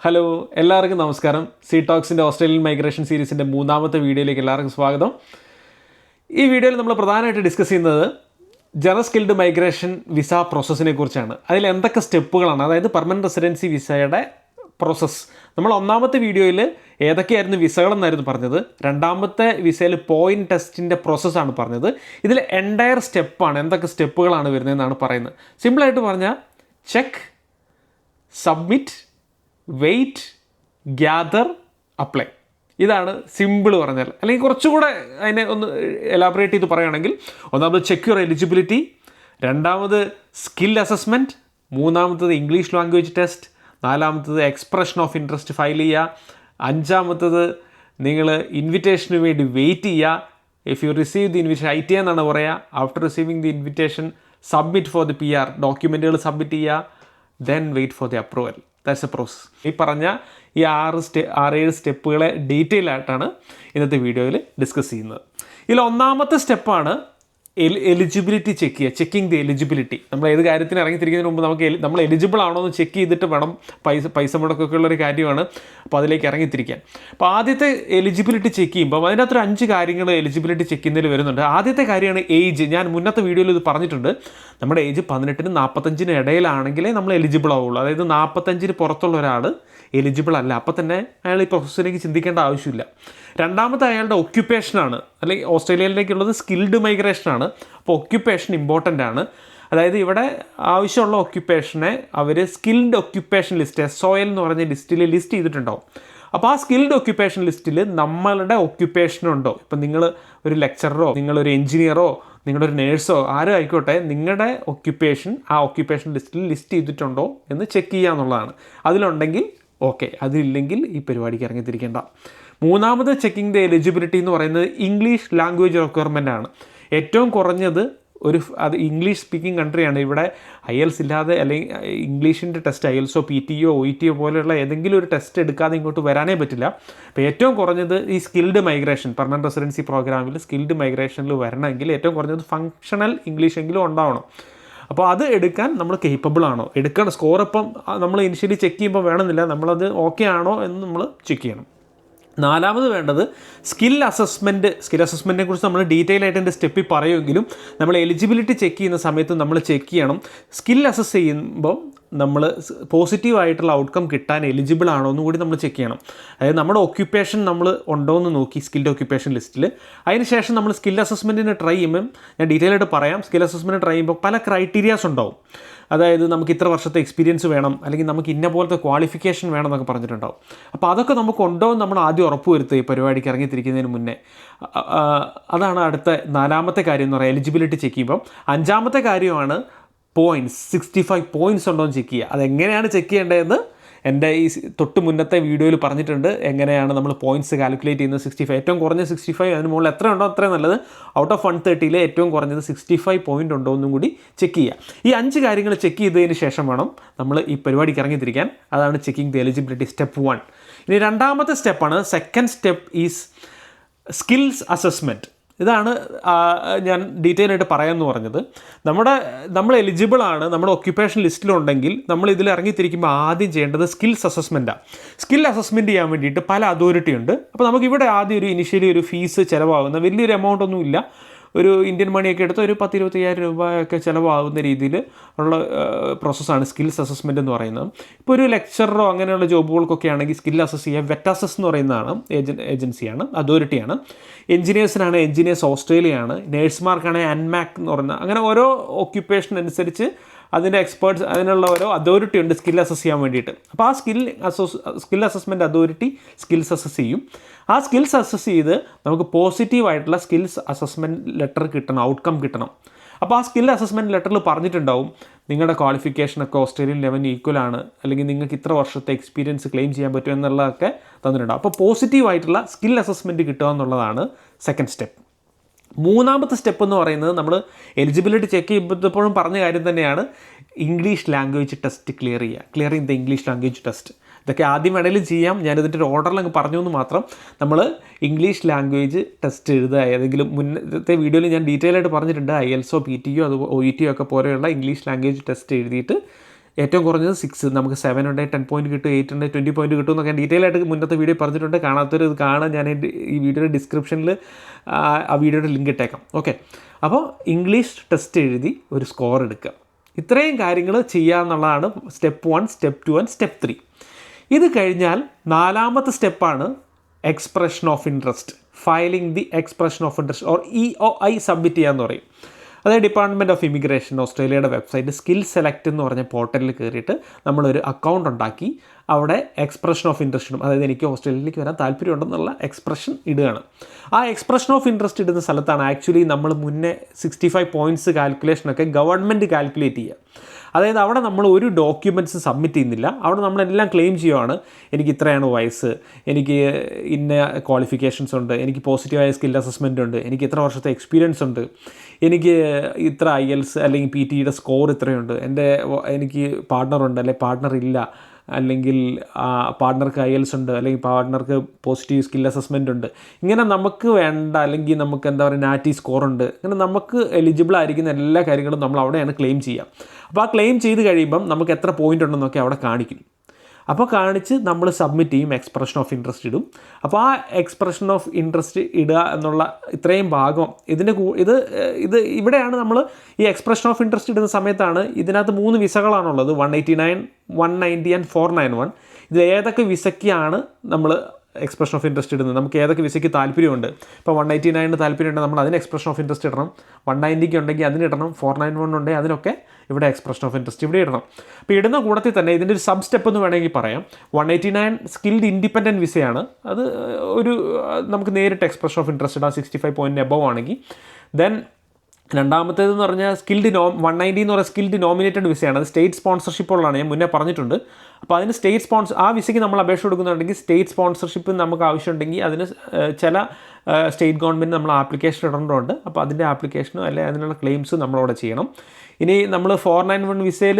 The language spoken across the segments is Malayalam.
ഹലോ, എല്ലാവർക്കും നമസ്കാരം. സി ടോക്സിൻ്റെ ഓസ്ട്രേലിയൻ മൈഗ്രേഷൻ സീരീസിൻ്റെ മൂന്നാമത്തെ വീഡിയോയിലേക്ക് എല്ലാവർക്കും സ്വാഗതം. ഈ വീഡിയോയിൽ നമ്മൾ പ്രധാനമായിട്ട് ഡിസ്കസ് ചെയ്യുന്നത് ജനറൽ സ്കിൽഡ് മൈഗ്രേഷൻ വിസ പ്രോസസ്സിനെ കുറിച്ചാണ്. അതിൽ എന്തൊക്കെ സ്റ്റെപ്പുകളാണ്, അതായത് പെർമനൻറ്റ് റെസിഡൻസി വിസയുടെ പ്രോസസ്സ്. നമ്മൾ ഒന്നാമത്തെ വീഡിയോയിൽ ഏതൊക്കെയായിരുന്നു വിസകളെന്നായിരുന്നു പറഞ്ഞത്. രണ്ടാമത്തെ വിസയിൽ പോയിൻറ്റ് ടെസ്റ്റിൻ്റെ പ്രോസസ്സാണ് പറഞ്ഞത്. ഇതിൽ എൻറ്റയർ സ്റ്റെപ്പാണ്, എന്തൊക്കെ സ്റ്റെപ്പുകളാണ് വരുന്നതെന്നാണ് പറയുന്നത്. സിമ്പിളായിട്ട് പറഞ്ഞാൽ check, submit, wait, gather, apply. ഇതാണ് സിമ്പിൾ പറഞ്ഞാൽ. അല്ലെങ്കിൽ കുറച്ചുകൂടെ അതിനെ ഒന്ന് എലാബറേറ്റ് ചെയ്ത് പറയുകയാണെങ്കിൽ, ഒന്നാമത് ചെക്ക് യുവർ എലിജിബിലിറ്റി, രണ്ടാമത് സ്കിൽ അസസ്മെൻറ്റ്, മൂന്നാമത്തത് ഇംഗ്ലീഷ് ലാംഗ്വേജ് ടെസ്റ്റ്, നാലാമത്തത് എക്സ്പ്രഷൻ ഓഫ് ഇൻട്രസ്റ്റ് ഫയൽ ചെയ്യുക, അഞ്ചാമത്തത് നിങ്ങൾ ഇൻവിറ്റേഷന് വേണ്ടി വെയിറ്റ് ചെയ്യുക. If you receive the invitation, ITA എന്നാണ് പറയുക. After receiving the invitation submit for the PR, ഡോക്യുമെൻറ്റുകൾ സബ്മിറ്റ് ചെയ്യുക. Then wait for the approval. That's a process. ഈ പറഞ്ഞ ഈ 6-7 സ്റ്റെപ്പുകളെ ഡീറ്റെയിൽ ആയിട്ടാണ് ഇന്നത്തെ വീഡിയോയിൽ ഡിസ്കസ് ചെയ്യുന്നത്. ഇതിൽ ഒന്നാമത്തെ സ്റ്റെപ്പാണ് എലിജിബിലിറ്റി ചെക്ക് ചെയ്യുക. Checking the eligibility. നമ്മൾ ഏത് കാര്യത്തിന് ഇറങ്ങിത്തിരിക്കുന്നതിന് മുമ്പ് നമ്മൾ എലിജിബിൾ ആണോ എന്ന് ചെക്ക് ചെയ്തിട്ട് വേണം. പൈസ മുടക്കൊക്കെ ഉള്ളൊരു കാര്യമാണ്. അപ്പോൾ അതിലേക്ക് ഇറങ്ങിത്തിരിക്കാൻ. അപ്പോൾ ആദ്യത്തെ എലിജിബിലിറ്റി ചെക്ക് ചെയ്യുമ്പോൾ അതിനകത്തൊരു 5 കാര്യങ്ങൾ എലിജിബിലിറ്റി ചെക്ക് ചെയ്യുന്നതിൽ വരുന്നുണ്ട്. ആദ്യത്തെ കാര്യമാണ് ഏജ്. ഞാൻ മുന്നത്തെ വീഡിയോയിൽ ഇത് പറഞ്ഞിട്ടുണ്ട്. നമ്മുടെ ഏജ് 18-നും 45-നും ഇടയിലാണെങ്കിലേ നമ്മൾ എലിജിബിൾ ആവുള്ളൂ. അതായത് 45-ന് പുറത്തുള്ള ഒരാൾ എലിജിബിൾ അല്ല. അപ്പോൾ തന്നെ അയാൾ ഈ പ്രോസസ്സിലേക്ക് ചിന്തിക്കേണ്ട ആവശ്യമില്ല. രണ്ടാമത്തെ അയാളുടെ ഒക്യുപ്പേഷനാണ്, അല്ലെങ്കിൽ ഓസ്ട്രേലിയയിലേക്കുള്ളത് സ്കിൽഡ് മൈഗ്രേഷനാണ്. അപ്പോൾ ഒക്യുപ്പേഷൻ ഇമ്പോർട്ടൻ്റ് ആണ്. അതായത് ഇവിടെ ആവശ്യമുള്ള ഒക്യുപ്പേഷനെ അവർ സ്കിൽഡ് ഒക്യുപ്പേഷൻ ലിസ്റ്റ്, SOL എന്ന് പറഞ്ഞ ലിസ്റ്റിൽ ലിസ്റ്റ് ചെയ്തിട്ടുണ്ടാവും. അപ്പോൾ ആ സ്കിൽഡ് ഒക്യുപ്പേഷൻ ലിസ്റ്റിൽ നമ്മളുടെ ഒക്യുപ്പേഷനുണ്ടോ, ഇപ്പം നിങ്ങൾ ഒരു ലെക്ചററോ, നിങ്ങളൊരു എഞ്ചിനീയറോ, നിങ്ങളൊരു നേഴ്സോ ആരും ആയിക്കോട്ടെ, നിങ്ങളുടെ ഒക്യുപ്പേഷൻ ആ ഒക്യുപ്പേഷൻ ലിസ്റ്റിൽ ലിസ്റ്റ് ചെയ്തിട്ടുണ്ടോ എന്ന് ചെക്ക് ചെയ്യുക എന്നുള്ളതാണ്. അതിലുണ്ടെങ്കിൽ ഓക്കെ, അതില്ലെങ്കിൽ ഈ പരിപാടിക്ക് ഇറങ്ങിത്തിരിക്കേണ്ട. മൂന്നാമത് ചെക്കിംഗ് ദ എലിജിബിലിറ്റി എന്ന് പറയുന്നത് ഇംഗ്ലീഷ് ലാംഗ്വേജ് റിക്വയർമെൻ്റ് ആണ്. ഏറ്റവും കുറഞ്ഞത് അത് ഇംഗ്ലീഷ് സ്പീക്കിംഗ് കൺട്രിയാണ്. ഇവിടെ IELTS ഇല്ലാതെ, അല്ലെങ്കിൽ ഇംഗ്ലീഷിൻ്റെ ടെസ്റ്റ് IELTS PTO OETO പോലെയുള്ള ഏതെങ്കിലും ഒരു ടെസ്റ്റ് എടുക്കാതെ ഇങ്ങോട്ട് വരാനേ പറ്റില്ല. അപ്പോൾ ഏറ്റവും കുറഞ്ഞത് ഈ സ്കിൽഡ് മൈഗ്രേഷൻ, പെർമനൻറ്റ് റെസിഡൻസി പ്രോഗ്രാമിൽ സ്കിൽഡ് മൈഗ്രേഷനിൽ വരണമെങ്കിൽ ഏറ്റവും കുറഞ്ഞത് ഫങ്ഷണൽ ഇംഗ്ലീഷെങ്കിലും ഉണ്ടാവണം. അപ്പോൾ അത് എടുക്കാൻ നമ്മൾ കേപ്പബിൾ ആണോ, എടുക്കണം. സ്കോർ ഇപ്പം നമ്മൾ ഇനിഷ്യലി ചെക്ക് ചെയ്യുമ്പോൾ വേണമെന്നില്ല, നമ്മളത് ഓക്കെ ആണോ എന്ന് നമ്മൾ ചെക്ക് ചെയ്യണം. നാലാമത് വേണ്ടത് സ്കിൽ അസസ്മെൻറ്റ്. സ്കിൽ അസസ്മെൻറ്റിനെ കുറിച്ച് നമ്മൾ ഡീറ്റെയിൽ ആയിട്ട് എൻ്റെ സ്റ്റെപ്പിൽ പറയുമെങ്കിലും നമ്മൾ എലിജിബിലിറ്റി ചെക്ക് ചെയ്യുന്ന സമയത്ത് നമ്മൾ ചെക്ക് ചെയ്യണം. സ്കിൽ അസസ് ചെയ്യുമ്പോൾ നമ്മൾ പോസിറ്റീവായിട്ടുള്ള ഔട്ട്കം കിട്ടാൻ എലിജിബിൾ ആണോ എന്നും കൂടി നമ്മൾ ചെക്ക് ചെയ്യണം. അതായത് നമ്മുടെ ഒക്യുപ്പേഷൻ നമ്മൾ ഉണ്ടോ എന്ന് നോക്കി സ്കിൽഡ് ഒക്യുപ്പേഷൻ ലിസ്റ്റിൽ. അതിനുശേഷം നമ്മൾ സ്കിൽ അസസ്മെൻറ്റിന് ട്രൈ ചെയ്യുമ്പം, ഞാൻ ഡീറ്റെയിൽ ആയിട്ട് പറയാം, സ്കിൽ അസസ്മെൻറ്റ് ട്രൈ ചെയ്യുമ്പോൾ പല ക്രൈറ്റീരിയാസ് ഉണ്ടാവും. അതായത് നമുക്ക് ഇത്ര വർഷത്തെ എക്സ്പീരിയൻസ് വേണം, അല്ലെങ്കിൽ നമുക്ക് ഇന്ന പോലത്തെ ക്വാളിഫിക്കേഷൻ വേണം എന്നൊക്കെ പറഞ്ഞിട്ടുണ്ടാവും. അപ്പോൾ അതൊക്കെ നമുക്ക് ഉണ്ടോ എന്ന് നമ്മൾ ആദ്യം ഉറപ്പ് വരുത്തുക ഈ പരിപാടിക്ക് ഇറങ്ങിത്തിരിക്കുന്നതിന് മുന്നേ. അതാണ് അടുത്ത 4ാമത്തെ കാര്യം എന്ന് പറയുക, എലിജിബിലിറ്റി ചെക്ക് ചെയ്യുമ്പം. 5ാമത്തെ കാര്യമാണ് പോയിൻറ്റ്സ്. 65 പോയിൻറ്റ്സ് ഉണ്ടോ എന്ന് ചെക്ക് ചെയ്യുക. അതെങ്ങനെയാണ് ചെക്ക് ചെയ്യേണ്ടതെന്ന് എൻ്റെ ഈ തൊട്ട് മുന്നത്തെ വീഡിയോയിൽ പറഞ്ഞിട്ടുണ്ട്. എങ്ങനെയാണ് നമ്മൾ പോയിൻറ്റ്സ് കാൽക്കുലേറ്റ് ചെയ്യുന്നത്. 65, ഏറ്റവും കുറഞ്ഞ 65, അതിന് മുകളിൽ എത്ര ഉണ്ടോ അത്രയും നല്ലത്. ഔട്ട് ഓഫ് 130 ഏറ്റവും കുറഞ്ഞത് 65 പോയിൻ്റ് ഉണ്ടോ എന്നും കൂടി ചെക്ക് ചെയ്യുക. ഈ 5 കാര്യങ്ങൾ ചെക്ക് ചെയ്തതിന് ശേഷം വേണം നമ്മൾ ഈ പരിപാടിക്ക് ഇറങ്ങിത്തിരിക്കാൻ. അതാണ് ചെക്കിംഗ് ദി എലിജിബിലിറ്റി, സ്റ്റെപ്പ് 1. ഇനി 2ാമത്തെ സ്റ്റെപ്പാണ്, second step is skills assessment. ഇതാണ് ഞാൻ ഡീറ്റെയിൽ ആയിട്ട് പറയാമെന്ന് പറഞ്ഞത്. നമ്മൾ എലിജിബിളാണ്, നമ്മുടെ ഒക്യുപ്പേഷൻ ലിസ്റ്റിലുണ്ടെങ്കിൽ നമ്മൾ ഇതിൽ ഇറങ്ങിത്തിരിക്കുമ്പോൾ ആദ്യം ചെയ്യേണ്ടത് സ്കിൽസ് അസസ്മെൻറ്റാണ്. സ്കിൽ അസസ്മെൻറ്റ് ചെയ്യാൻ വേണ്ടിയിട്ട് പല അതോറിറ്റി ഉണ്ട്. അപ്പോൾ നമുക്കിവിടെ ആദ്യം ഇനിഷ്യലി ഒരു ഫീസ് ചിലവാകുന്ന വലിയൊരു എമൗണ്ട് ഒന്നും ഇല്ല. ഒരു ഇന്ത്യൻ മണിയൊക്കെ എടുത്ത് ഒരു 10-25,000 രൂപയൊക്കെ ചിലവാകുന്ന രീതിയിൽ ഉള്ള പ്രോസസ്സാണ് സ്കിൽസ് അസസ്മെൻറ്റ് എന്ന് പറയുന്നത്. ഇപ്പോൾ ഒരു ലെക്ചററോ അങ്ങനെയുള്ള ജോബുകൾക്കൊക്കെ ആണെങ്കിൽ സ്കിൽ അസസ് ചെയ്യുക വെറ്റാസസ് എന്ന് പറയുന്നതാണ്, ഏജൻസിയാണ്, അതോറിറ്റിയാണ്. എഞ്ചിനീയേഴ്സിനാണ് എഞ്ചിനീയേഴ്സ് ഓസ്ട്രേലിയയാണ്. നേഴ്സുമാർക്കാണെങ്കിൽ ANMAC എന്ന് പറയുന്നത്. അങ്ങനെ ഓരോ ഒക്യുപ്പേഷൻ അനുസരിച്ച് അതിൻ്റെ എക്സ്പേർട്സ്, അതിനുള്ള ഓരോ അതോറിറ്റി ഉണ്ട് സ്കിൽ അസസ് ചെയ്യാൻ വേണ്ടിയിട്ട്. അപ്പോൾ ആ skill assessment authority skills assess ചെയ്യും. ആ സ്കിൽസ് അസസ് ചെയ്ത് നമുക്ക് പോസിറ്റീവായിട്ടുള്ള സ്കിൽസ് അസസ്മെൻറ്റ് ലെറ്റർ കിട്ടണം, ഔട്ട്കം കിട്ടണം. അപ്പോൾ ആ സ്കിൽ അസസ്മെൻറ്റ് ലെറ്ററിൽ പറഞ്ഞിട്ടുണ്ടാവും നിങ്ങളുടെ ക്വാളിഫിക്കേഷനൊക്കെ ഓസ്ട്രേലിയൻ ലെവലിന് ഈക്വലാണ്, അല്ലെങ്കിൽ നിങ്ങൾക്ക് ഇത്ര വർഷത്തെ എക്സ്പീരിയൻസ് ക്ലെയിം ചെയ്യാൻ പറ്റും എന്നുള്ളതൊക്കെ തന്നിട്ടുണ്ടാവും. അപ്പോൾ പോസിറ്റീവായിട്ടുള്ള സ്കിൽ അസസ്മെൻറ്റ് കിട്ടുക എന്നുള്ളതാണ് സെക്കൻഡ് സ്റ്റെപ്പ്. 3ാമത്തെ സ്റ്റെപ്പ് എന്ന് പറയുന്നത്, നമ്മൾ എലിജിബിലിറ്റി ചെക്ക് ചെയ്യുമ്പോഴപ്പോഴും പറഞ്ഞ കാര്യം തന്നെയാണ്, English language test clearing the English language test. ഇതൊക്കെ ആദ്യം വേണമെങ്കിലും ചെയ്യാം, ഞാനിതിൻ്റെ ഒരു ഓർഡറിൽ അങ്ങ് പറഞ്ഞു എന്ന് മാത്രം. നമ്മൾ ഇംഗ്ലീഷ് ലാംഗ്വേജ് ടെസ്റ്റ് എഴുതുക, ഏതെങ്കിലും മുന്നത്തെ വീഡിയോയിൽ ഞാൻ ഡീറ്റെയിൽ ആയിട്ട് പറഞ്ഞിട്ടുണ്ട്. IELTS PTO OETO ഒക്കെ പോലെയുള്ള ഇംഗ്ലീഷ് ലാംഗ്വേജ് ടെസ്റ്റ് എഴുതിയിട്ട് ഏറ്റവും കുറഞ്ഞത് 6, നമുക്ക് 7 ഉണ്ട്, 10 പോയിൻറ്റ് കിട്ടും, 8 ഉണ്ട്, 20 പോയിൻറ്റ് കിട്ടും എന്നൊക്കെ ഡീറ്റെയിൽ ആയിട്ട് മുന്നത്തെ വീഡിയോ പറഞ്ഞിട്ടുണ്ട്. കാണാത്തൊരു ഇത് കാണാൻ ഞാൻ ഈ വീഡിയോയുടെ ഡിസ്ക്രിപ്ഷനിൽ ആ വീഡിയോയുടെ ലിങ്ക് ഇട്ടേക്കാം. ഓക്കെ, അപ്പോൾ ഇംഗ്ലീഷ് ടെസ്റ്റ് എഴുതി ഒരു സ്കോർ എടുക്കുക. ഇത്രയും കാര്യങ്ങൾ ചെയ്യുക എന്നുള്ളതാണ് സ്റ്റെപ്പ് 1, സ്റ്റെപ്പ് 2 ആൻഡ് സ്റ്റെപ്പ് 3. ഇത് കഴിഞ്ഞാൽ 4ാമത്തെ സ്റ്റെപ്പാണ് expression of interest, filing the expression of interest or EOI submit ചെയ്യാമെന്ന് പറയും. അതായത് ഡിപ്പാർട്ട്മെൻറ്റ് ഓഫ് ഇമിഗ്രേഷൻ ഓസ്ട്രേലിയയുടെ വെബ്സൈറ്റ് സ്കിൽ സെലക്ട് എന്ന് പറഞ്ഞ പോർട്ടലിൽ കയറിയിട്ട് നമ്മളൊരു അക്കൗണ്ട് ഉണ്ടാക്കി അവിടെ എക്സ്പ്രഷൻ ഓഫ് ഇൻട്രസ്റ്റ് ഇടും. അതായത് എനിക്ക് ഓസ്ട്രേലിയയിലേക്ക് വരാൻ താല്പര്യമുണ്ടെന്നുള്ള എക്സ്പ്രഷൻ ഇടുകയാണ്. ആ എക്സ്പ്രഷൻ ഓഫ് ഇൻട്രസ്റ്റ് ഇടുന്ന സ്ഥലത്താണ് ആക്ച്വലി നമ്മൾ മുന്നേ 65 പോയിൻറ്റ്സ് കാൽക്കുലേഷനൊക്കെ ഗവൺമെൻറ് കാൽക്കുലേറ്റ് ചെയ്യുക. അതായത് അവിടെ നമ്മൾ ഒരു ഡോക്യുമെൻറ്റ്സ് സബ്മിറ്റ് ചെയ്യുന്നില്ല, അവിടെ നമ്മളെല്ലാം ക്ലെയിം ചെയ്യുവാണ്. എനിക്ക് ഇത്രയാണ് വയസ്സ്, എനിക്ക് ഇന്ന ക്വാളിഫിക്കേഷൻസ് ഉണ്ട്, എനിക്ക് പോസിറ്റീവായ സ്കിൽ അസസ്മെൻ്റ് ഉണ്ട്, എനിക്ക് ഇത്ര വർഷത്തെ എക്സ്പീരിയൻസ് ഉണ്ട്, എനിക്ക് ഇത്ര IELTS അല്ലെങ്കിൽ PTEയുടെ സ്കോർ ഇത്രയുണ്ട്, എനിക്ക് പാർട്ട്ണറുണ്ട് അല്ലെങ്കിൽ പാർട്ട്ണർ ഇല്ല, അല്ലെങ്കിൽ പാർട്ട്ണർക്ക് IELTS ഉണ്ട്, അല്ലെങ്കിൽ പാർട്ട്ണർക്ക് പോസിറ്റീവ് സ്കിൽ അസസ്മെൻ്റ് ഉണ്ട്. ഇങ്ങനെ നമുക്ക് വേണ്ട, അല്ലെങ്കിൽ നമുക്ക് എന്താ പറയുക നാറ്റി സ്കോറുണ്ട്, ഇങ്ങനെ നമുക്ക് എലിജിബിൾ ആയിരിക്കുന്ന എല്ലാ കാര്യങ്ങളും നമ്മൾ അവിടെയാണ് ക്ലെയിം ചെയ്യുക. അപ്പോൾ ആ ക്ലെയിം ചെയ്ത് കഴിയുമ്പം നമുക്ക് എത്ര പോയിൻ്റ് ഉണ്ടെന്നൊക്കെ അവിടെ കാണിക്കും. അപ്പോൾ കാണിച്ച് നമ്മൾ സബ്മിറ്റ് ചെയ്യും, എക്സ്പ്രഷൻ ഓഫ് ഇൻട്രസ്റ്റ് ഇടും. അപ്പോൾ ആ എക്സ്പ്രഷൻ ഓഫ് ഇൻട്രസ്റ്റ് ഇടുക എന്നുള്ള ഇത്രയും ഭാഗം ഇവിടെയാണ് നമ്മൾ ഈ എക്സ്പ്രഷൻ ഓഫ് ഇൻട്രസ്റ്റ് ഇടുന്ന സമയത്താണ് ഇതിനകത്ത് 3 വിസകളാണുള്ളത്, 189, 190 ആൻഡ് 491. ഇതിൽ ഏതൊക്കെ വിസയ്ക്കാണ് നമ്മൾ എക്സ്പ്രഷൻ ഓഫ് ഇൻട്രസ്റ്റ് ഇടുന്നത്, നമുക്ക് ഏതൊക്കെ വിസയ്ക്ക് താല്പര്യമുണ്ട്. ഇപ്പോൾ 189 താല്പര്യമുണ്ടെങ്കിൽ നമ്മൾ അതിന് എക്സ്പ്രഷൻ ഓഫ് ഇൻട്രസ്റ്റ് ഇടണം, 190 ഉണ്ടെങ്കിൽ അതിനിടണം, 491 ഉണ്ടെങ്കിൽ അതിനൊക്കെ ഇവിടെ എക്സ്പ്രഷൻ ഓഫ് ഇൻട്രസ്റ്റ് ഇവിടെ ഇടണം. അപ്പോൾ ഇടുന്ന കൂടത്തിൽ തന്നെ ഇതിൻ്റെ ഒരു സബ് സ്റ്റെപ്പ് എന്ന് വേണമെങ്കിൽ പറയാം. 189 സ്കിൽഡ് ഇൻഡിപെൻഡൻറ്റ് വിസയാണ്, അത് നമുക്ക് നേരിട്ട് എക്സ്പ്രഷൻ ഓഫ് ഇൻട്രസ്റ്റ് ഇടാം 65 പോയിൻറ്റ് എബവ് ആണെങ്കിൽ. ദെൻ രണ്ടാമത്തേതെന്ന് പറഞ്ഞാൽ 190 എന്ന് പറയുന്നത് സ്കിൽഡ് നോമിനേറ്റഡ് വിസയാണ്, അത് സ്റ്റേറ്റ് സ്പോൺസർഷിപ്പുള്ളതാണ്, ഞാൻ മുന്നേ പറഞ്ഞിട്ടുണ്ട്. അപ്പോൾ അതിന് ആ വിസയ്ക്ക് നമ്മൾ അപേക്ഷ കൊടുക്കുന്നുണ്ടെങ്കിൽ സ്റ്റേറ്റ് സ്പോൺസർഷിപ്പ് നമുക്ക് ആവശ്യമുണ്ടെങ്കിൽ അതിന് ചില സ്റ്റേറ്റ് ഗവൺമെൻറ് നമ്മൾ ആപ്ലിക്കേഷൻ ഇടേണ്ടതുണ്ട്. അപ്പോൾ അതിൻ്റെ ആപ്ലിക്കേഷനോ അല്ലെങ്കിൽ അതിനുള്ള ക്ലെയിംസ് നമ്മളവിടെ ചെയ്യണം. ഇനി നമ്മൾ 491 വിസയിൽ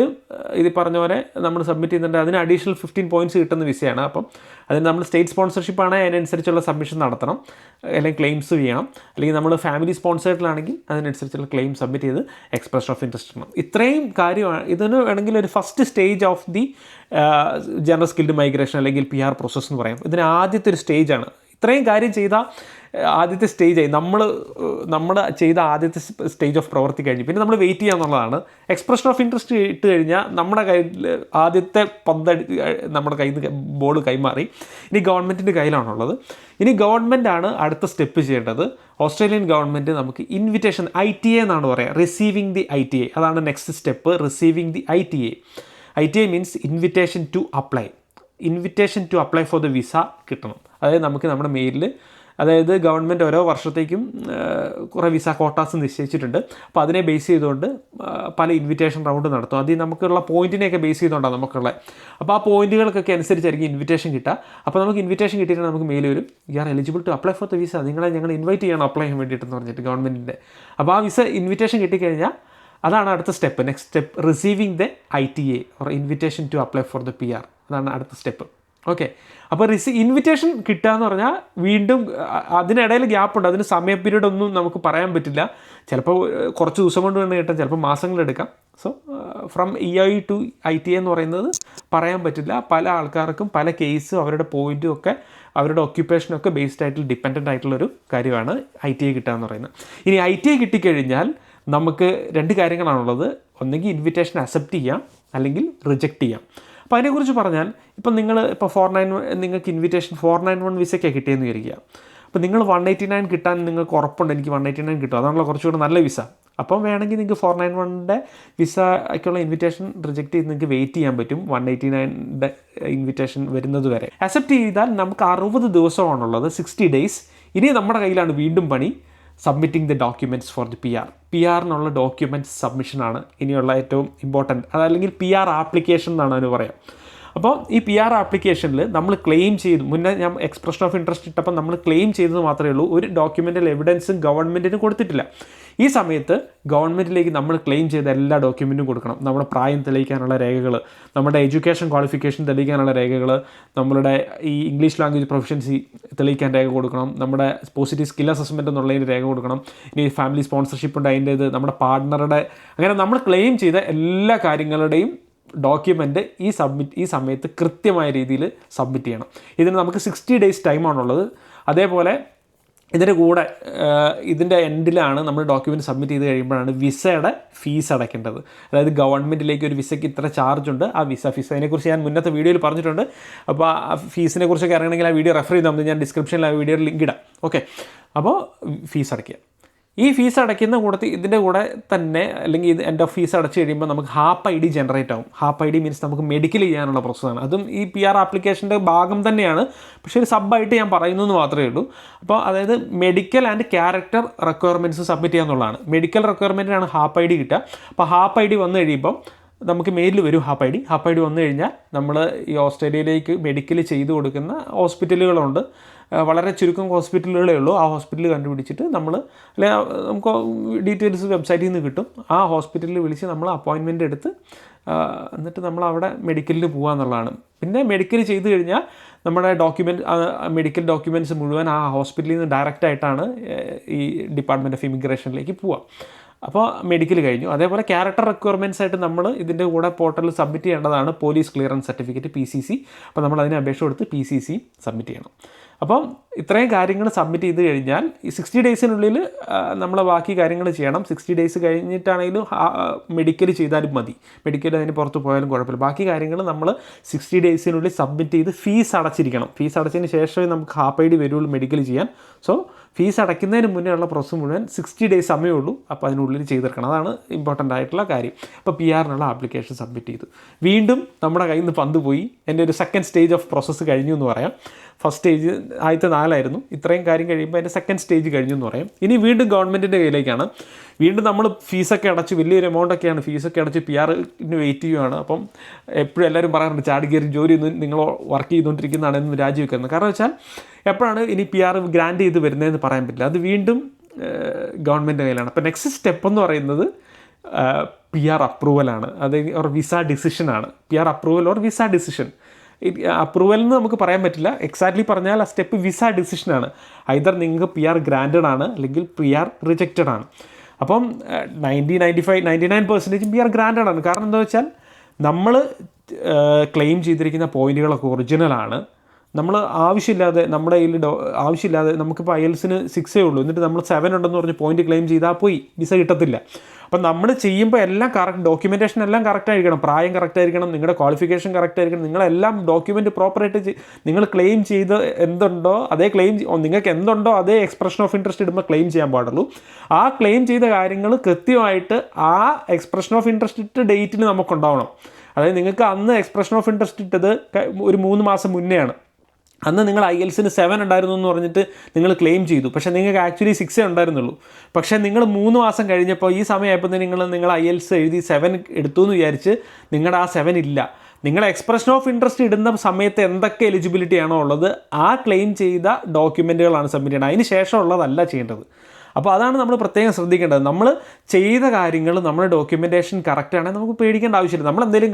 ഇത് പറഞ്ഞ പോലെ നമ്മൾ സബ്മിറ്റ് ചെയ്യുന്നുണ്ട്, അതിന് അഡീഷണൽ 15 പോയിൻറ്റ്സ് കിട്ടുന്ന വിസയാണ്. അപ്പം അതിന് നമ്മൾ സ്റ്റേറ്റ് സ്പോൺസർഷിപ്പാണ്, അതിനനുസരിച്ചുള്ള സബ്മിഷൻ നടത്തണം, അല്ലെങ്കിൽ ക്ലെയിംസ് ചെയ്യണം. അല്ലെങ്കിൽ നമ്മൾ ഫാമിലി സ്പോൺസേഡിലാണെങ്കിൽ അതിനനുസരിച്ചുള്ള ക്ലെയിം സബ്മിറ്റ് ചെയ്ത് എക്സ്പ്രഷൻ ഓഫ് ഇൻട്രസ്റ്റ് ചെയ്യണം. ഇത്രയും കാര്യമാണ്. ഇതിന് വേണമെങ്കിൽ ഒരു first stage of the general skilled migration അല്ലെങ്കിൽ PR പ്രോസസ്സ് എന്ന് പറയാം. ഇതിന് ആദ്യത്തെ ഒരു സ്റ്റേജാണ്. ഇത്രയും കാര്യം ചെയ്ത ആദ്യത്തെ സ്റ്റേജായി നമ്മൾ ചെയ്ത ആദ്യത്തെ സ്റ്റേജ് ഓഫ് പ്രവൃത്തി കഴിഞ്ഞ് പിന്നെ നമ്മൾ വെയിറ്റ് ചെയ്യുക എന്നുള്ളതാണ്. എക്സ്പ്രഷൻ ഓഫ് ഇൻട്രസ്റ്റ് ഇട്ട് കഴിഞ്ഞാൽ നമ്മുടെ കയ്യിൽ ആദ്യത്തെ നമ്മുടെ കയ്യിൽ നിന്ന് ബോൾ കൈമാറി ഇനി ഗവൺമെൻറ്റിൻ്റെ കയ്യിലാണുള്ളത്. ഇനി ഗവൺമെൻറ്റാണ് അടുത്ത സ്റ്റെപ്പ് ചെയ്യേണ്ടത്. ഓസ്ട്രേലിയൻ ഗവൺമെൻറ് നമുക്ക് ഇൻവിറ്റേഷൻ ITA എന്നാണ് പറയുക, റിസീവിങ് ദി ITA, അതാണ് next step, receiving the ITA. ITA means invitation to apply. Invitation to apply for the visa കിട്ടണം. അതായത് നമുക്ക് നമ്മുടെ മെയിലിൽ, അതായത് ഗവൺമെൻറ് ഓരോ വർഷത്തേക്കും കുറേ വിസ കോട്ടാസ് നിശ്ചയിച്ചിട്ടുണ്ട്. അപ്പോൾ അതിനെ ബേസ് ചെയ്തുകൊണ്ട് പല ഇൻവിറ്റേഷൻ റൗണ്ട് നടത്തും. അതിൽ നമുക്കുള്ള പോയിൻറ്റിനെയൊക്കെ ബേസ് ചെയ്തുകൊണ്ടാണ് നമുക്കുള്ളത്. അപ്പോൾ ആ പോയിൻറ്റുകൾക്കൊക്കെ അനുസരിച്ചായിരിക്കും ഇൻവിറ്റേഷൻ കിട്ടുക. അപ്പോൾ നമുക്ക് ഇൻവിറ്റേഷൻ കിട്ടിയിട്ട് നമുക്ക് മെയിൽ വരും, you are eligible to apply for the visa, നിങ്ങളെ ഞങ്ങൾ ഇൻവൈറ്റ് ചെയ്യണം അപ്ലൈ ചെയ്യാൻ വേണ്ടിയിട്ടെന്ന് പറഞ്ഞിട്ട് ഗവൺമെൻറ്റിൻ്റെ. അപ്പോൾ ആ വിസ ഇൻവിറ്റേഷൻ കിട്ടിക്കഴിഞ്ഞാൽ അതാണ് അടുത്ത step. Next step receiving the ITA or invitation to apply for the PR, അതാണ് അടുത്ത സ്റ്റെപ്പ്. ഓക്കെ, അപ്പോൾ ഇൻവിറ്റേഷൻ കിട്ടുക എന്ന് പറഞ്ഞാൽ വീണ്ടും അതിനിടയിൽ ഗ്യാപ്പുണ്ട്, അതിന് സമയ പീരീഡ് ഒന്നും നമുക്ക് പറയാൻ പറ്റില്ല. ചിലപ്പോൾ കുറച്ച് ദിവസം കൊണ്ട് തന്നെ കിട്ടാം, ചിലപ്പോൾ മാസങ്ങളെടുക്കാം. So from EOI to ITA എന്ന് പറയുന്നത് പറയാൻ പറ്റില്ല. പല ആൾക്കാർക്കും പല കേസും അവരുടെ പോയിൻറ്റും ഒക്കെ അവരുടെ ഒക്യുപ്പേഷനൊക്കെ ബേസ്ഡ് ആയിട്ട് ഡിപ്പെൻഡൻ്റ് ആയിട്ടുള്ളൊരു കാര്യമാണ് ITA കിട്ടുക എന്ന് പറയുന്നത്. ഇനി ITA കിട്ടിക്കഴിഞ്ഞാൽ നമുക്ക് 2 കാര്യങ്ങളാണുള്ളത്. ഒന്നെങ്കിൽ ഇൻവിറ്റേഷൻ അക്സെപ്റ്റ് ചെയ്യാം, അല്ലെങ്കിൽ റിജക്റ്റ് ചെയ്യാം. അപ്പോൾ അതിനെക്കുറിച്ച് പറഞ്ഞാൽ ഇപ്പോൾ ഇപ്പോൾ 491 നിങ്ങൾക്ക് ഇൻവിറ്റേഷൻ 491 വിസയ്ക്കാണ് കിട്ടിയെന്ന് വിചാരിക്കുക. അപ്പോൾ നിങ്ങൾ 189 കിട്ടാൻ നിങ്ങൾക്ക് ഉറപ്പുണ്ട്, എനിക്ക് 189 കിട്ടും, അതാണല്ലോ കുറച്ചുകൂടെ നല്ല വിസ. അപ്പം വേണമെങ്കിൽ നിങ്ങൾക്ക് 491 വിസയ്ക്കുള്ള ഇൻവിറ്റേഷൻ റിജക്റ്റ് ചെയ്ത് നിങ്ങൾക്ക് വെയിറ്റ് ചെയ്യാൻ പറ്റും 189 ഇൻവിറ്റേഷൻ വരുന്നത് വരെ. അക്സെപ്റ്റ് ചെയ്താൽ നമുക്ക് 60 ദിവസമാണുള്ളത്, 60 days. ഇനി നമ്മുടെ കയ്യിലാണ് വീണ്ടും പണി, submitting the documents for the PR-നുള്ള ഡോക്യുമെൻറ്റ്സ് സബ്മിഷനാണ് ഇനിയുള്ള ഏറ്റവും ഇമ്പോർട്ടൻറ്റ്. അതല്ലെങ്കിൽ PR ആപ്ലിക്കേഷൻ എന്നാണ് അതിന് പറയാം. അപ്പോൾ ഈ PR ആപ്ലിക്കേഷനിൽ നമ്മൾ ക്ലെയിം ചെയ്തു, മുന്നേ ഞാൻ എക്സ്പ്രഷൻ ഓഫ് ഇൻട്രസ്റ്റ് ഇട്ടപ്പോൾ നമ്മൾ ക്ലെയിം ചെയ്തത് മാത്രമേ ഉള്ളൂ, ഒരു ഡോക്യുമെൻ്റൽ എവിഡൻസും ഗവൺമെൻറ്റിന് കൊടുത്തിട്ടില്ല. ഈ സമയത്ത് ഗവൺമെൻറ്റിലേക്ക് നമ്മൾ ക്ലെയിം ചെയ്ത എല്ലാ ഡോക്യുമെൻറ്റും കൊടുക്കണം. നമ്മുടെ പ്രായം തെളിയിക്കാനുള്ള രേഖകൾ, നമ്മുടെ എഡ്യൂക്കേഷൻ ക്വാളിഫിക്കേഷൻ തെളിയിക്കാനുള്ള രേഖകൾ, നമ്മളുടെ ഈ ഇംഗ്ലീഷ് ലാംഗ്വേജ് പ്രൊഫഷൻസി തെളിയിക്കാൻ രേഖ കൊടുക്കണം, നമ്മുടെ പോസിറ്റീവ് സ്കിൽ അസസ്മെൻറ്റ് എന്നുള്ളതിന് രേഖ കൊടുക്കണം. ഇനി ഫാമിലി സ്പോൺസർഷിപ്പ് ഉണ്ട് അതിൻ്റേത്, നമ്മുടെ പാർട്ട്ണറുടെ, അങ്ങനെ നമ്മൾ ക്ലെയിം ചെയ്ത എല്ലാ കാര്യങ്ങളുടെയും ഡോക്യുമെൻ്റ് ഈ സമയത്ത് കൃത്യമായ രീതിയിൽ സബ്മിറ്റ് ചെയ്യണം. ഇതിന് നമുക്ക് 60 days ടൈമാണുള്ളത്. അതേപോലെ ഇതിൻ്റെ കൂടെ ഇതിൻ്റെ എൻഡിലാണ് നമ്മൾ ഡോക്യുമെൻറ്റ് സബ്മിറ്റ് ചെയ്ത് കഴിയുമ്പോഴാണ് വിസയുടെ ഫീസ് അടയ്ക്കേണ്ടത്. അതായത് ഗവൺമെൻറ്റിലേക്ക് ഒരു വിസയ്ക്ക് ഇത്ര ചാർജ് ഉണ്ട്, ആ ഫീസ് അതിനെക്കുറിച്ച് ഞാൻ മുന്നത്തെ വീഡിയോയിൽ പറഞ്ഞിട്ടുണ്ട്. അപ്പോൾ ആ ഫീസിനെ കുറിച്ചൊക്കെ അറിയണമെങ്കിൽ ആ വീഡിയോ റെഫർ ചെയ്താൽ മതി, ഞാൻ ഡിസ്ക്രിപ്ഷനിൽ ആ വീഡിയോയുടെ ലിങ്ക് ഇടാം. ഓക്കെ, അപ്പോൾ ഫീസ് അടയ്ക്കുക. ഈ ഫീസ് അടയ്ക്കുന്ന കൂടത്തിൽ ഇതിൻ്റെ കൂടെ തന്നെ അല്ലെങ്കിൽ ഇത് എൻഡ് ഓഫ് ഫീസ് അടച്ചു കഴിയുമ്പോൾ നമുക്ക് ഹാപ്പ് ID ജനറേറ്റ് ആവും. ഹാപ്പ് ID മീൻസ് നമുക്ക് മെഡിക്കൽ ചെയ്യാനുള്ള പ്രോസസ്സാണ്. അതും ഈ PR ആപ്ലിക്കേഷൻ്റെ ഭാഗം തന്നെയാണ്, പക്ഷേ ഒരു സബ്ബായിട്ട് ഞാൻ പറയുന്നു എന്ന് മാത്രമേ ഉള്ളൂ. അപ്പോൾ അതായത് medical and character requirements submit ചെയ്യാന്നുള്ളതാണ്. മെഡിക്കൽ റിക്വയർമെൻറ്റിനാണ് ഹാപ്പ് ID കിട്ടുക. അപ്പോൾ ഹാപ്പ് ID വന്നു കഴിയുമ്പം നമുക്ക് മെയിലിൽ വരും ഹാപ്പ് ID വന്നു കഴിഞ്ഞാൽ നമ്മൾ ഈ ഓസ്ട്രേലിയയിലേക്ക് മെഡിക്കൽ ചെയ്തു കൊടുക്കുന്ന ഹോസ്പിറ്റലുകളുണ്ട്. വളരെ ചുരുക്കം ഹോസ്പിറ്റലുകളേ ഉള്ളൂ. ആ ഹോസ്പിറ്റൽ കണ്ടുപിടിച്ചിട്ട് നമ്മൾ നമുക്ക് ഡീറ്റെയിൽസ് വെബ്സൈറ്റിൽ നിന്ന് കിട്ടും. ആ ഹോസ്പിറ്റലിൽ വിളിച്ച് നമ്മൾ അപ്പോയിൻമെൻറ്റ് എടുത്ത് എന്നിട്ട് നമ്മൾ അവിടെ മെഡിക്കലിന് പോകുകയെന്നുള്ളതാണ്. പിന്നെ മെഡിക്കൽ ചെയ്ത് കഴിഞ്ഞാൽ നമ്മുടെ മെഡിക്കൽ ഡോക്യുമെൻറ്റ്സ് മുഴുവൻ ആ ഹോസ്പിറ്റലിൽ നിന്ന് ഡയറക്റ്റായിട്ടാണ് ഈ ഡിപ്പാർട്ട്മെൻറ്റ് ഓഫ് ഇമിഗ്രേഷനിലേക്ക് പോവുക. അപ്പോൾ മെഡിക്കൽ കഴിഞ്ഞു. അതേപോലെ ക്യാരക്ടർ റിക്വയർമെൻറ്റ്സ് ആയിട്ട് നമ്മൾ ഇതിൻ്റെ കൂടെ പോർട്ടലിൽ സബ്മിറ്റ് ചെയ്യേണ്ടതാണ് പോലീസ് ക്ലിയറൻസ് സർട്ടിഫിക്കറ്റ് PCC. അപ്പോൾ നമ്മൾ അതിന് അപേക്ഷ കൊടുത്ത് PCC സബ്മിറ്റ് ചെയ്യണം. അപ്പം ഇത്രയും കാര്യങ്ങൾ സബ്മിറ്റ് ചെയ്ത് കഴിഞ്ഞാൽ ഈ 60 daysനുള്ളിൽ നമ്മൾ ബാക്കി കാര്യങ്ങൾ ചെയ്യണം. 60 days കഴിഞ്ഞിട്ടാണെങ്കിലും മെഡിക്കൽ ചെയ്താലും മതി, മെഡിക്കൽ അതിന് പുറത്ത് പോയാലും കുഴപ്പമില്ല. ബാക്കി കാര്യങ്ങൾ നമ്മൾ 60 daysനുള്ളിൽ സബ്മിറ്റ് ചെയ്ത് ഫീസ് അടച്ചിരിക്കണം. ഫീസ് അടച്ചതിന് ശേഷമേ നമുക്ക് ഹാപ്പ് ID വരുള്ളൂ മെഡിക്കൽ ചെയ്യാൻ. സോ ഫീസ് അടയ്ക്കുന്നതിന് മുന്നേ ഉള്ള പ്രോസസ്സ് മുഴുവൻ 60 days സമയമേ ഉള്ളൂ. അപ്പോൾ അതിനുള്ളിൽ ചെയ്തെടുക്കണം. അതാണ് ഇമ്പോർട്ടൻ്റ് ആയിട്ടുള്ള കാര്യം. അപ്പോൾ PRനുള്ള ആപ്ലിക്കേഷൻ സബ്മിറ്റ് ചെയ്തു. വീണ്ടും നമ്മുടെ കയ്യിൽ നിന്ന് പന്ത് പോയി. എൻ്റെ ഒരു സെക്കൻഡ് സ്റ്റേജ് ഓഫ് പ്രോസസ്സ് കഴിഞ്ഞു എന്ന് പറയാം. ഫസ്റ്റ് സ്റ്റേജ് ആദ്യത്തെ 4 ഇത്രയും കാര്യം കഴിയുമ്പോൾ അതിൻ്റെ സെക്കൻഡ് സ്റ്റേജ് കഴിഞ്ഞു എന്ന് പറയാം. ഇനി വീണ്ടും ഗവൺമെൻറ്റിൻ്റെ കയ്യിലേക്കാണ്. വീണ്ടും നമ്മൾ ഫീസൊക്കെ അടച്ച് വലിയൊരു എമൗണ്ടൊക്കെയാണ് ഫീസൊക്കെ അടച്ച് PRന് വെയിറ്റ് ചെയ്യുകയാണ്. അപ്പം എപ്പോഴും എല്ലാവരും പറയാറുണ്ട് ചാടി കയറി ജോലിയൊന്നും നിങ്ങൾ വർക്ക് ചെയ്തുകൊണ്ടിരിക്കുന്നതാണെന്ന് രാജിവെക്കുന്നത്. കാരണം വെച്ചാൽ എപ്പോഴാണ് ഇനി PR ഗ്രാൻഡ് ചെയ്ത് വരുന്നതെന്ന് പറയാൻ പറ്റില്ല. അത് വീണ്ടും ഗവൺമെൻറ് കയ്യിലാണ്. അപ്പോൾ നെക്സ്റ്റ് സ്റ്റെപ്പ് എന്ന് പറയുന്നത് PR അപ്രൂവലാണ്. അത് ഒരു വിസ ഡിസിഷനാണ്. PR approval or visa decision. Approval എന്ന് നമുക്ക് പറയാൻ പറ്റില്ല. എക്സാക്ട്ലി പറഞ്ഞാൽ ആ സ്റ്റെപ്പ് വിസ ഡിസിഷനാണ്. ഐദർ നിങ്ങൾക്ക് PR ഗ്രാൻഡഡ് ആണ് അല്ലെങ്കിൽ PR റിജക്റ്റഡ് ആണ്. അപ്പം 99% PR ഗ്രാൻഡഡ് ആണ്. കാരണം എന്താ വെച്ചാൽ നമ്മൾ ക്ലെയിം ചെയ്തിരിക്കുന്ന പോയിൻറ്റുകളൊക്കെ ഒറിജിനലാണ്. നമ്മൾ ആവശ്യമില്ലാതെ നമ്മുടെ കയ്യിൽ ആവശ്യമില്ലാതെ നമുക്കിപ്പോൾ IELTSന് 6 ഉള്ളൂ, എന്നിട്ട് നമ്മൾ 7 ഉണ്ടെന്ന് പറഞ്ഞ് പോയിൻറ്റ് ക്ലെയിം ചെയ്താൽ പോയി വിസ കിട്ടത്തില്ല. അപ്പം നമ്മൾ ചെയ്യുമ്പോൾ എല്ലാം കറക്റ്റ്, ഡോക്യുമെൻറ്റേഷൻ എല്ലാം കറക്റ്റായിരിക്കണം, പ്രായം കറക്റ്റായിരിക്കണം, നിങ്ങളുടെ ക്വാളിഫിക്കേഷൻ കറക്റ്റായിരിക്കണം, നിങ്ങളെല്ലാം ഡോക്യുമെൻറ്റ് പ്രോപ്പറായിട്ട് നിങ്ങൾ ക്ലെയിം ചെയ്ത് എന്തുണ്ടോ അതേ ക്ലെയിം, നിങ്ങൾക്ക് എന്തുണ്ടോ അതേ എക്സ്പ്രഷൻ ഓഫ് ഇൻട്രസ്റ്റ് ഇടുമ്പോൾ ക്ലെയിം ചെയ്യാൻ പാടുള്ളൂ. ആ ക്ലെയിം ചെയ്ത കാര്യങ്ങൾ കൃത്യമായിട്ട് ആ എക്സ്പ്രഷൻ ഓഫ് ഇൻട്രസ്റ്റ് ഇട്ട ഡേറ്റിന് നമുക്കുണ്ടാവണം. അതായത് നിങ്ങൾക്ക് അന്ന് എക്സ്പ്രഷൻ ഓഫ് ഇൻട്രസ്റ്റ് ഇട്ടത് ഒരു 3 മാസം മുന്നെയാണ്. അന്ന് നിങ്ങൾ IELTSന് 7 ഉണ്ടായിരുന്നു എന്ന് പറഞ്ഞിട്ട് നിങ്ങൾ ക്ലെയിം ചെയ്തു. പക്ഷേ നിങ്ങൾക്ക് ആക്ച്വലി 6 ഉണ്ടായിരുന്നുള്ളൂ. പക്ഷേ നിങ്ങൾ 3 മാസം കഴിഞ്ഞപ്പോൾ ഈ സമയമായപ്പോൾ നിങ്ങൾ IELTS എഴുതി 7 എടുത്തു എന്ന് വിചാരിച്ച് നിങ്ങളുടെ ആ 7 ഇല്ല. നിങ്ങൾ എക്സ്പ്രഷൻ ഓഫ് ഇൻട്രസ്റ്റ് ഇടുന്ന സമയത്ത് എന്തൊക്കെ എലിജിബിലിറ്റി ആണോ ഉള്ളത് ആ ക്ലെയിം ചെയ്ത ഡോക്യുമെൻറ്റുകളാണ് സബ്മിറ്റ് ചെയ്യേണ്ടത്. അതിന് ശേഷമുള്ളതല്ല ചെയ്യേണ്ടത്. അപ്പോൾ അതാണ് നമ്മൾ പ്രത്യേകം ശ്രദ്ധിക്കേണ്ടത്. നമ്മൾ ചെയ്ത കാര്യങ്ങൾ നമ്മുടെ ഡോക്യുമെൻറ്റേഷൻ കറക്റ്റ് ആണെങ്കിൽ നമുക്ക് പേടിക്കേണ്ട ആവശ്യമില്ല. നമ്മൾ എന്തെങ്കിലും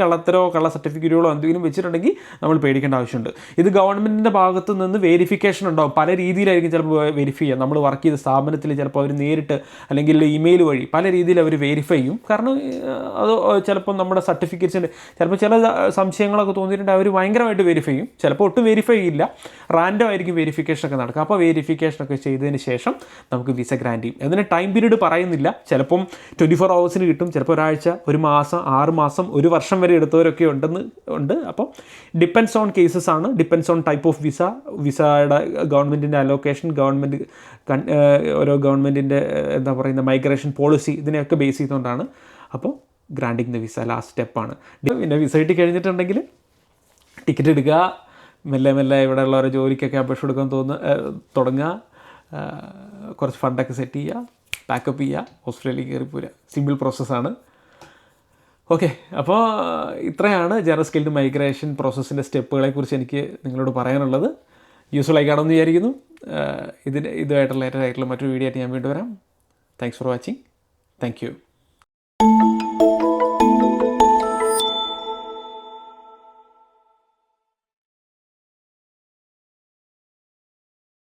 കള്ള സർട്ടിഫിക്കറ്റുകളോ എന്തെങ്കിലും വെച്ചിട്ടുണ്ടെങ്കിൽ നമ്മൾ പേടിക്കേണ്ട ആവശ്യമുണ്ട്. ഇത് ഗവൺമെൻറ്റിൻ്റെ ഭാഗത്തു നിന്ന് വെരിഫിക്കേഷൻ ഉണ്ടാവും. പല രീതിയിലായിരിക്കും ചിലപ്പോൾ വെരിഫൈ ചെയ്യുക. നമ്മൾ വർക്ക് ചെയ്ത സ്ഥാപനത്തിൽ ചിലപ്പോൾ അവർ നേരിട്ട് അല്ലെങ്കിൽ ഇമെയിൽ വഴി പല രീതിയിൽ അവർ വെരിഫൈ ചെയ്യും. കാരണം അത് ചിലപ്പോൾ നമ്മുടെ സർട്ടിഫിക്കറ്റ്സിൻ്റെ ചിലപ്പോൾ ചില സംശയങ്ങളൊക്കെ തോന്നിയിട്ടുണ്ട് അവർ ഭയങ്കരമായിട്ട് വെരിഫൈ ചെയ്യും. ചിലപ്പോൾ ഒട്ടും വെരിഫൈ ചെയ്യില്ല, റാൻഡം ആയിരിക്കും വെരിഫിക്കേഷനൊക്കെ നടക്കുക. അപ്പോൾ വെരിഫിക്കേഷനൊക്കെ ചെയ്തതിന് ശേഷം നമുക്ക് വിസ ഗ്രാൻഡ് ചെയ്യും. അതിന് ടൈം പീരീഡ് പറയുന്നില്ല. ചിലപ്പം 24 hours കിട്ടും, ചിലപ്പോൾ ഒരാഴ്ച, 1 മാസം, 6 മാസം, 1 വർഷം വരെ എടുത്തവരൊക്കെ ഉണ്ട്. അപ്പോൾ ഡിപ്പെൻസ് ഓൺ കേസസ് ആണ്, ഡിപ്പെൻസ് ഓൺ ടൈപ്പ് ഓഫ് വിസയുടെ ഗവൺമെൻറ്റിൻ്റെ അലോക്കേഷൻ, ഓരോ ഗവൺമെൻറ്റിൻ്റെ എന്താ പറയുന്ന മൈഗ്രേഷൻ പോളിസി, ഇതിനെയൊക്കെ ബേസ് ചെയ്തുകൊണ്ടാണ്. അപ്പോൾ ഗ്രാൻഡിങ് ദ വിസ ലാസ്റ്റ് സ്റ്റെപ്പാണ്. പിന്നെ വിസ കിട്ടി കഴിഞ്ഞിട്ടുണ്ടെങ്കിൽ ടിക്കറ്റ് എടുക്കുക, മെല്ലെ ഇവിടെയുള്ള ഓരോ ജോലിക്കൊക്കെ അപേക്ഷ കൊടുക്കാൻ തുടങ്ങുക, കുറച്ച് ഫണ്ടൊക്കെ സെറ്റ് ചെയ്യുക, പാക്കപ്പ് ചെയ്യുക, ഓസ്ട്രേലിയയിൽ കയറി പോരുക. സിമ്പിൾ പ്രോസസ്സാണ്. ഓക്കെ, അപ്പോൾ ഇത്രയാണ് ജനറൽ സ്കിൽഡ് മൈഗ്രേഷൻ പ്രോസസ്സിൻ്റെ സ്റ്റെപ്പുകളെക്കുറിച്ച് എനിക്ക് നിങ്ങളോട് പറയാനുള്ളത്. യൂസ്ഫുൾ ആയി കാണുമെന്ന് വിചാരിക്കുന്നു. ഇതുമായിട്ടുള്ള ലേറ്റസ്റ്റ് ആയിട്ടുള്ള മറ്റൊരു വീഡിയോ ആയിട്ട് ഞാൻ വീണ്ടും വരാം. Thanks for watching. Thank you.